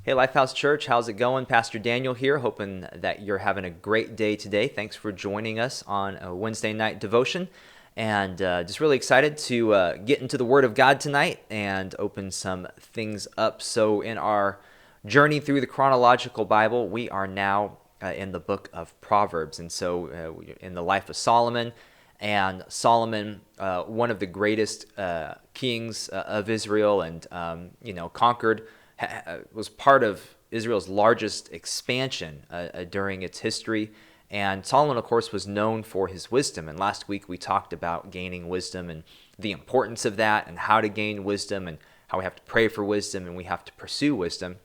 Hey, Lifehouse Church, how's it going? Pastor Daniel here, hoping that you're having a great day today. Thanks for joining us on a Wednesday night devotion. And just really excited to get into the Word of God tonight and open some things up. So, in our journey through the chronological Bible, we are now in the book of Proverbs. And so, in the life of Solomon, and Solomon, one of the greatest kings of Israel, and conquered, was part of Israel's largest expansion during its history. And Solomon, of course, was known for his wisdom. And last week we talked about gaining wisdom and the importance of that, and how to gain wisdom, and how we have to pray for wisdom and we have to pursue wisdom.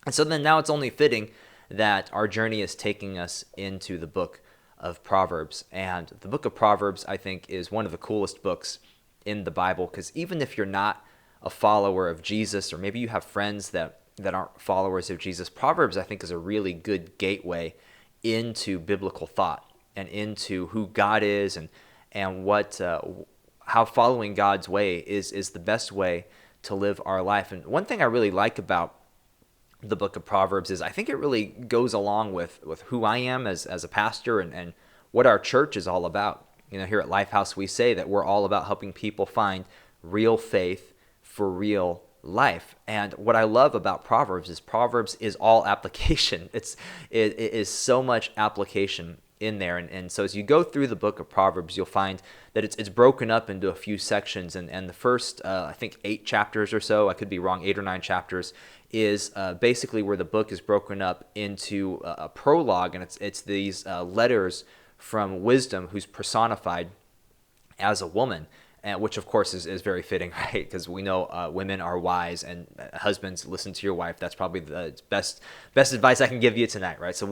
And so then now it's only fitting that our journey is taking us into the book of Proverbs. And the book of Proverbs, I think, is one of the coolest books in the Bible, because even if you're not a follower of Jesus, or maybe you have friends that aren't followers of Jesus, Proverbs, I think, is a really good gateway into biblical thought and into who God is, and what how following God's way is the best way to live our life. And one thing I really like about the book of Proverbs is I think it really goes along with who I am as a pastor, and what our church is all about. Here at Lifehouse, we say that we're all about helping people find real faith for real life. And what I love about Proverbs is all application. It is so much application in there. And so as you go through the book of Proverbs, you'll find that it's broken up into a few sections. And the first, I think 8 chapters or so, I could be wrong, 8 or 9 chapters, is basically where the book is broken up into a prologue. And it's these letters from wisdom, who's personified as a woman. Which, of course, is very fitting, right? Because we know women are wise, and husbands, listen to your wife. That's probably the best advice I can give you tonight, right? So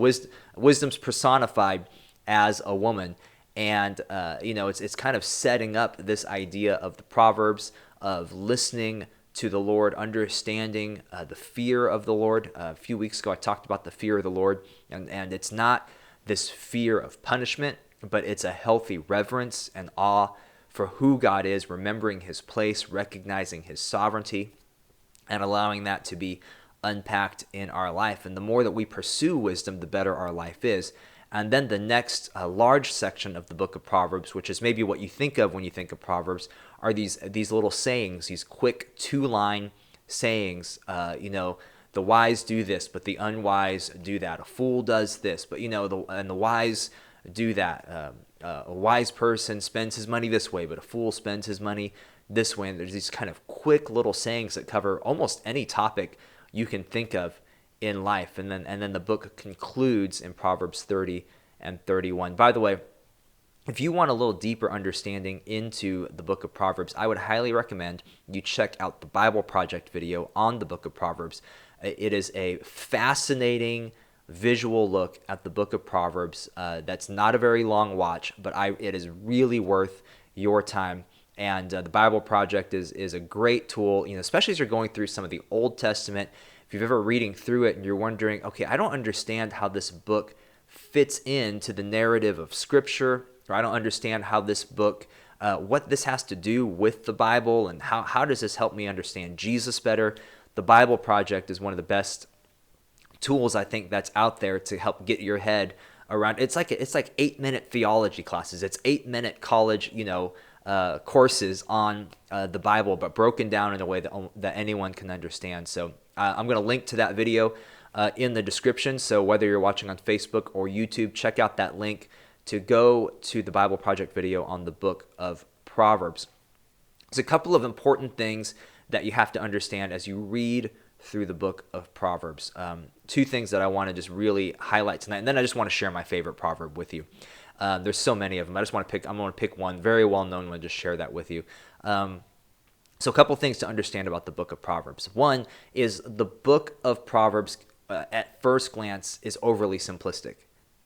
wisdom's personified as a woman, and it's kind of setting up this idea of the Proverbs, of listening to the Lord, understanding the fear of the Lord. A few weeks ago, I talked about the fear of the Lord, and it's not this fear of punishment, but it's a healthy reverence and awe for who God is, remembering his place, recognizing his sovereignty, and allowing that to be unpacked in our life. And the more that we pursue wisdom, the better our life is. And then the next large section of the book of Proverbs, which is maybe what you think of when you think of Proverbs, are these little sayings, these quick 2-line sayings. The wise do this, but the unwise do that. A fool does this, but the wise do that. A wise person spends his money this way, but a fool spends his money this way. And there's these kind of quick little sayings that cover almost any topic you can think of in life. And then the book concludes in Proverbs 30 and 31. By the way, if you want a little deeper understanding into the book of Proverbs, I would highly recommend you check out the Bible Project video on the book of Proverbs. It is a fascinating visual look at the book of Proverbs. That's not a very long watch, but it is really worth your time. And the Bible Project is a great tool, especially as you're going through some of the Old Testament. If you've ever reading through it and you're wondering, okay, I don't understand how this book fits into the narrative of Scripture, or I don't understand how this book, what this has to do with the Bible, and how does this help me understand Jesus better? The Bible Project is one of the best tools, I think, that's out there to help get your head around. It's like 8-minute theology classes. It's 8-minute college, courses on the Bible, but broken down in a way that anyone can understand. So I'm going to link to that video in the description. So whether you're watching on Facebook or YouTube, check out that link to go to the Bible Project video on the book of Proverbs. There's a couple of important things that you have to understand as you read through the book of Proverbs. 2 things that I want to just really highlight tonight, and then I just want to share my favorite proverb with you. There's so many of them. I'm going to pick one very well-known one, just share that with you. So a couple things to understand about the book of Proverbs. One is the book of Proverbs, at first glance, is overly simplistic.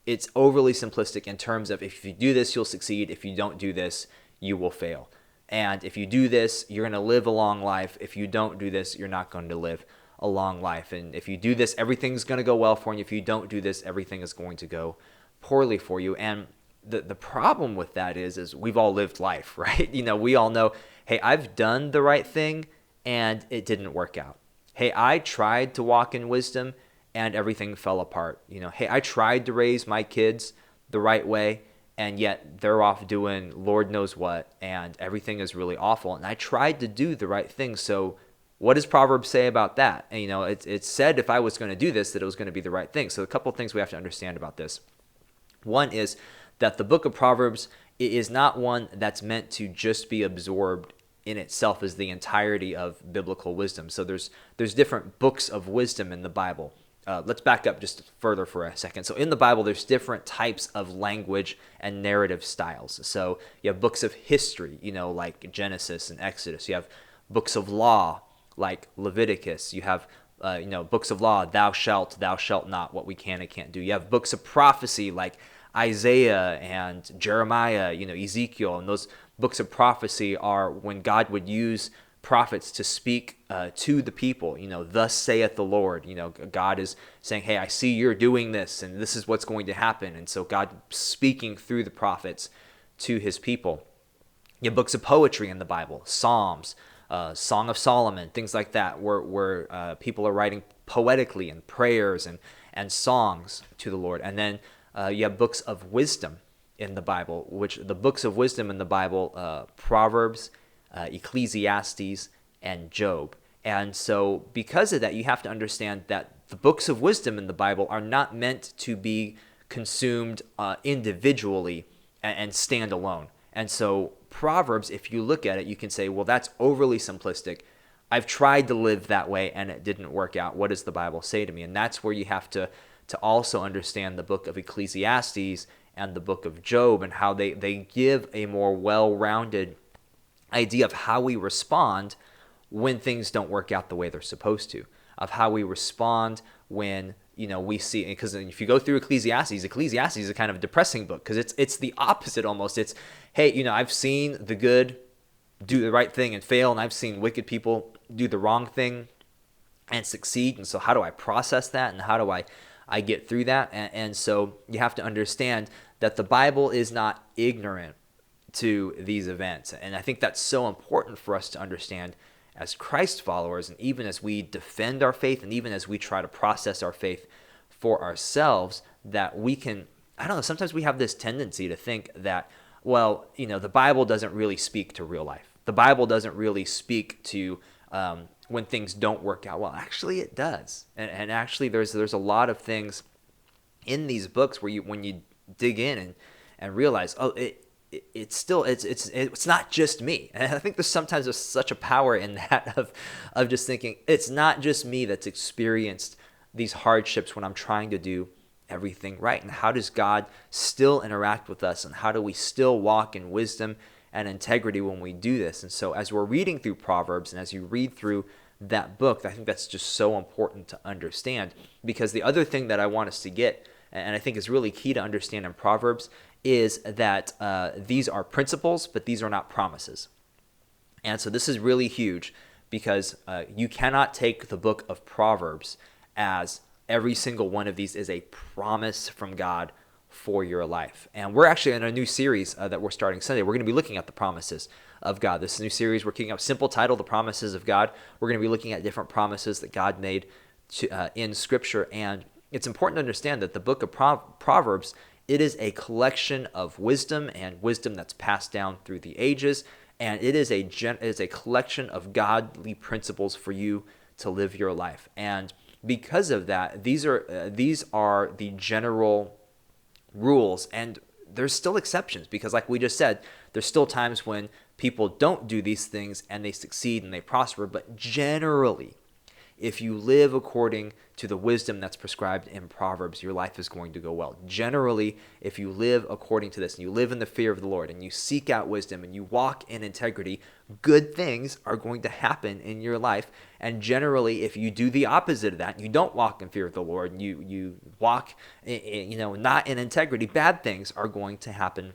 It's overly simplistic in terms of, if you do this, you'll succeed. If you don't do this, you will fail. And if you do this, you're going to live a long life. If you don't do this, you're not going to live a long life. And if you do this, everything's going to go well for you. If you don't do this, everything is going to go poorly for you. And the problem with that is we've all lived life, right? We all know, hey, I've done the right thing and it didn't work out. hey, I tried to walk in wisdom and everything fell apart. Hey, I tried to raise my kids the right way and yet they're off doing Lord knows what and everything is really awful. And I tried to do the right thing. So what does Proverbs say about that? And, it said if I was going to do this, that it was going to be the right thing. So a couple of things we have to understand about this. One is that the book of Proverbs is not one that's meant to just be absorbed in itself as the entirety of biblical wisdom. So there's different books of wisdom in the Bible. Let's back up just further for a second. So in the Bible, there's different types of language and narrative styles. So you have books of history, like Genesis and Exodus. You have books of law, like Leviticus. You have books of law, thou shalt not, what we can and can't do. You have books of prophecy like Isaiah and Jeremiah, Ezekiel, and those books of prophecy are when God would use prophets to speak to the people, thus saith the Lord. God is saying, hey, I see you're doing this and this is what's going to happen. And so God speaking through the prophets to his people. You have books of poetry in the Bible, Psalms, Song of Solomon, things like that, where people are writing poetically and prayers and songs to the Lord. And then you have books of wisdom in the Bible, which the books of wisdom in the Bible, Proverbs, Ecclesiastes, and Job. And so because of that, you have to understand that the books of wisdom in the Bible are not meant to be consumed individually and stand alone. And so Proverbs, if you look at it, you can say, well, that's overly simplistic. I've tried to live that way and it didn't work out. What does the Bible say to me? And that's where you have to also understand the book of Ecclesiastes and the book of Job and how they give a more well-rounded idea of how we respond when things don't work out the way they're supposed to, of how we respond when we see, because if you go through Ecclesiastes is a kind of depressing book because it's the opposite almost. It's, hey, I've seen the good do the right thing and fail, and I've seen wicked people do the wrong thing and succeed. And so how do I process that, and how do I get through that? And so you have to understand that the Bible is not ignorant to these events. And I think that's so important for us to understand as Christ followers, and even as we defend our faith and even as we try to process our faith for ourselves, that we can, I don't know, sometimes we have this tendency to think that, well, the Bible doesn't really speak to real life. The Bible doesn't really speak to when things don't work out. Well, actually it does. And actually there's a lot of things in these books where when you dig in and realize, oh, it's not just me. And I think there's sometimes such a power in that of just thinking it's not just me that's experienced these hardships when I'm trying to do everything right. And how does God still interact with us, and how do we still walk in wisdom and integrity when we do this? And so as we're reading through Proverbs and as you read through that book, I think that's just so important to understand, because the other thing that I want us to get, and I think is really key to understand in Proverbs, is that these are principles, but these are not promises. And so this is really huge, because you cannot take the book of Proverbs as every single one of these is a promise from God for your life. And we're actually in a new series that we're starting Sunday. We're going to be looking at the promises of God. This new series we're kicking up, simple title, The Promises of God. We're going to be looking at different promises that God made in Scripture. And it's important to understand that the book of Proverbs, it is a collection of wisdom, and wisdom that's passed down through the ages. And it is a collection of godly principles for you to live your life. And because of that, these are the general rules, and there's still exceptions, because like we just said, there's still times when people don't do these things and they succeed and they prosper. But generally, if you live according to the wisdom that's prescribed in Proverbs, your life is going to go well. Generally, if you live according to this and you live in the fear of the Lord and you seek out wisdom and you walk in integrity, good things are going to happen in your life. And generally, if you do the opposite of that, you don't walk in fear of the Lord, and you walk not in integrity, bad things are going to happen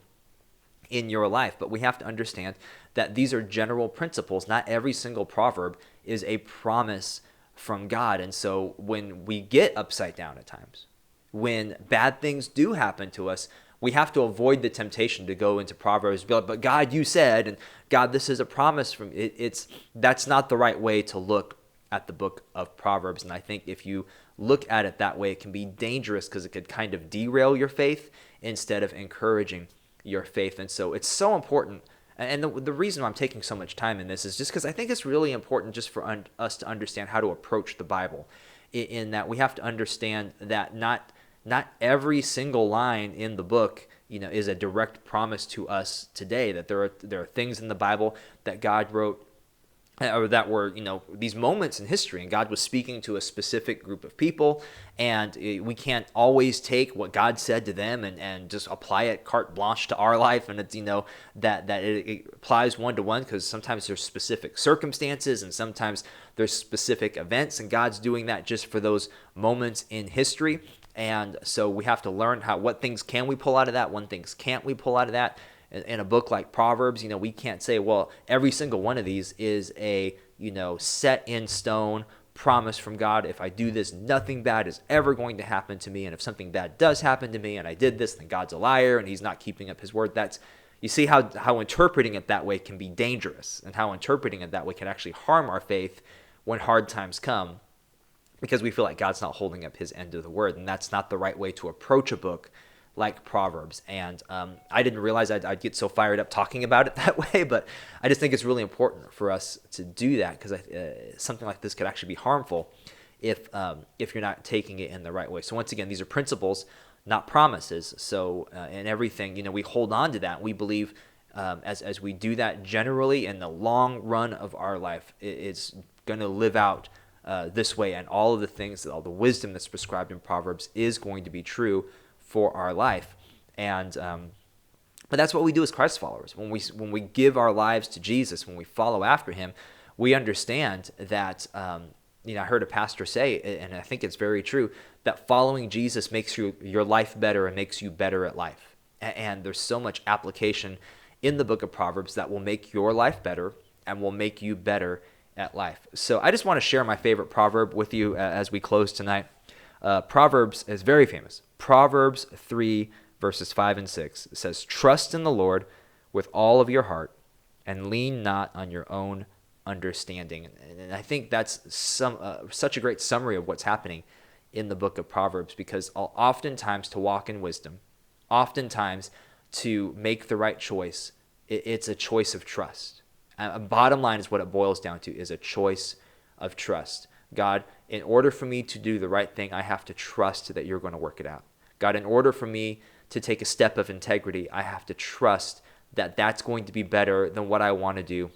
in your life. But we have to understand that these are general principles. Not every single proverb is a promise from God. And so when we get upside down at times, when bad things do happen to us, we have to avoid the temptation to go into Proverbs, but God, you said, and God, this is a promise from it. That's not the right way to look at the book of Proverbs. And I think if you look at it that way, it can be dangerous because it could kind of derail your faith instead of encouraging your faith. And so it's so important. And the reason I'm taking so much time in this is just because I think it's really important just for us to understand how to approach the Bible, in that we have to understand that not every single line in the book, is a direct promise to us today, that there are things in the Bible that God wrote, or that were, these moments in history, and God was speaking to a specific group of people, and we can't always take what God said to them and just apply it carte blanche to our life, and it's, that it applies one-to-one, because sometimes there's specific circumstances, and sometimes there's specific events, and God's doing that just for those moments in history. And so we have to learn what things can we pull out of that, what things can't we pull out of that. In a book like Proverbs, we can't say, well, every single one of these is a, set in stone promise from God. If I do this, nothing bad is ever going to happen to me. And if something bad does happen to me and I did this, then God's a liar and he's not keeping up his word. You see how interpreting it that way can be dangerous, and how interpreting it that way can actually harm our faith when hard times come, because we feel like God's not holding up his end of the word. And that's not the right way to approach a book like Proverbs. And I didn't realize I'd get so fired up talking about it that way, but I just think it's really important for us to do that, because something like this could actually be harmful if you're not taking it in the right way. So once again, these are principles, not promises. So in everything, we hold on to that. We believe as we do that, generally in the long run of our life, it's going to live out this way, and all of the things, all the wisdom that's prescribed in Proverbs is going to be true for our life. And but that's what we do as Christ followers. When we give our lives to Jesus, when we follow after him, we understand that I heard a pastor say, and I think it's very true, that following Jesus makes your life better and makes you better at life. And there's so much application in the book of Proverbs that will make your life better and will make you better at life. So I just want to share my favorite proverb with you as we close tonight. Proverbs is very famous. Proverbs 3, verses 5 and 6. It says, "Trust in the Lord with all of your heart and lean not on your own understanding." And I think that's such a great summary of what's happening in the book of Proverbs, because oftentimes to walk in wisdom, oftentimes to make the right choice, it's a choice of trust. Bottom line is what it boils down to, is a choice of trust. God, in order for me to do the right thing, I have to trust that you're going to work it out. God, in order for me to take a step of integrity, I have to trust that that's going to be better than what I want to do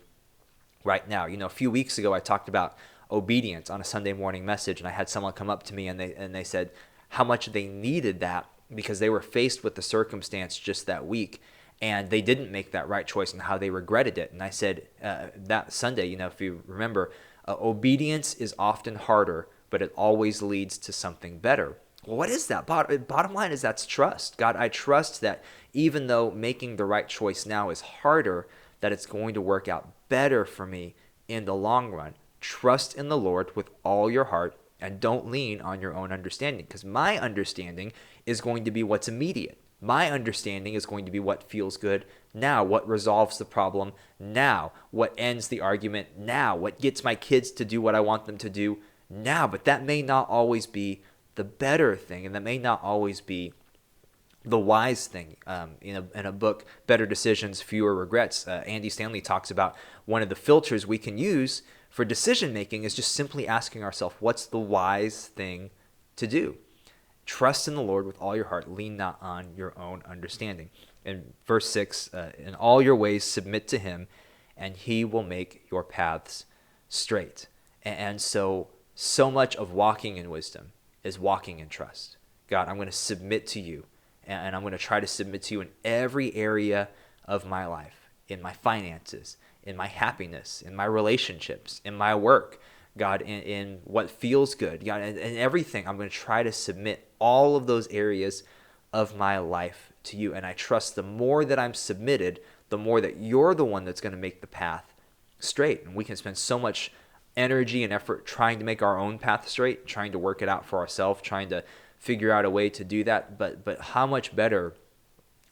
right now. A few weeks ago, I talked about obedience on a Sunday morning message, and I had someone come up to me and they said how much they needed that, because they were faced with the circumstance just that week, and they didn't make that right choice, and how they regretted it. And I said that Sunday, if you remember, obedience is often harder, but it always leads to something better. Well, what is that? Bottom line is that's trust. God, I trust that even though making the right choice now is harder, that it's going to work out better for me in the long run. Trust in the Lord with all your heart, and don't lean on your own understanding, because my understanding is going to be what's immediate. My understanding is going to be what feels good now, what resolves the problem now, what ends the argument now, what gets my kids to do what I want them to do now. But that may not always be the better thing, and that may not always be the wise thing. In a book, Better Decisions, Fewer Regrets, Andy Stanley talks about one of the filters we can use for decision making is just simply asking ourselves, what's the wise thing to do? Trust in the Lord with all your heart. Lean not on your own understanding. In verse 6, in all your ways submit to him, and he will make your paths straight. And so much of walking in wisdom is walking in trust. God, I'm going to submit to you, and I'm going to try to submit to you in every area of my life, in my finances, in my happiness, in my relationships, in my work. God, in what feels good, God, in everything, I'm going to try to submit all of those areas of my life to you. And I trust the more that I'm submitted, the more that you're the one that's going to make the path straight. And we can spend so much energy and effort trying to make our own path straight, trying to work it out for ourselves, trying to figure out a way to do that. But how much better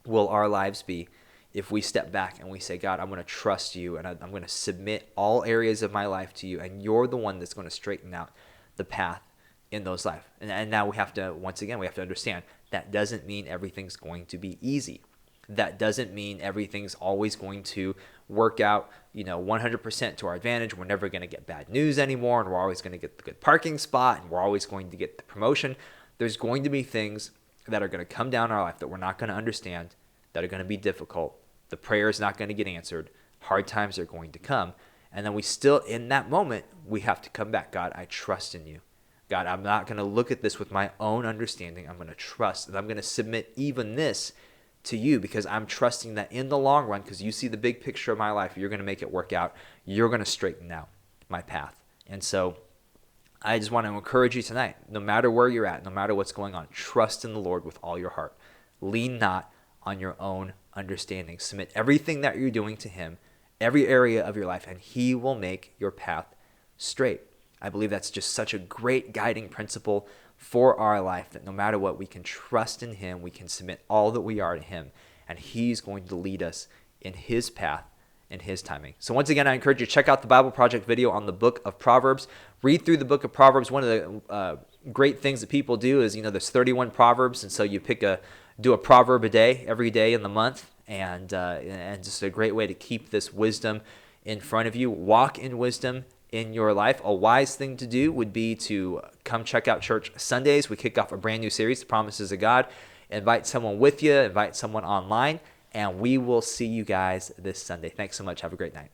will our lives be if we step back and we say, God, I'm going to trust you, and I'm going to submit all areas of my life to you, and you're the one that's going to straighten out the path in those life. And now we have to, once again, we have to understand that doesn't mean everything's going to be easy. That doesn't mean everything's always going to work out, 100% to our advantage. We're never going to get bad news anymore, and we're always going to get the good parking spot, and we're always going to get the promotion. There's going to be things that are going to come down our life that we're not going to understand, that are going to be difficult. The prayer is not going to get answered. Hard times are going to come. And then we still, in that moment, we have to come back. God, I trust in you. God, I'm not going to look at this with my own understanding. I'm going to trust, and I'm going to submit even this to you, because I'm trusting that in the long run, because you see the big picture of my life, you're going to make it work out. You're going to straighten out my path. And so I just want to encourage you tonight, no matter where you're at, no matter what's going on, trust in the Lord with all your heart. Lean not on your own understanding. Submit everything that you're doing to him, every area of your life, and he will make your path straight. I believe that's just such a great guiding principle for our life, that no matter what, we can trust in him, we can submit all that we are to him, and he's going to lead us in his path, in his timing. So once again, I encourage you to check out the Bible Project video on the book of Proverbs. Read through the book of Proverbs. One of the great things that people do is, there's 31 Proverbs, and so you do a proverb a day, every day in the month, and just a great way to keep this wisdom in front of you. Walk in wisdom in your life. A wise thing to do would be to come check out church Sundays. We kick off a brand new series, The Promises of God. Invite someone with you, invite someone online, and we will see you guys this Sunday. Thanks so much. Have a great night.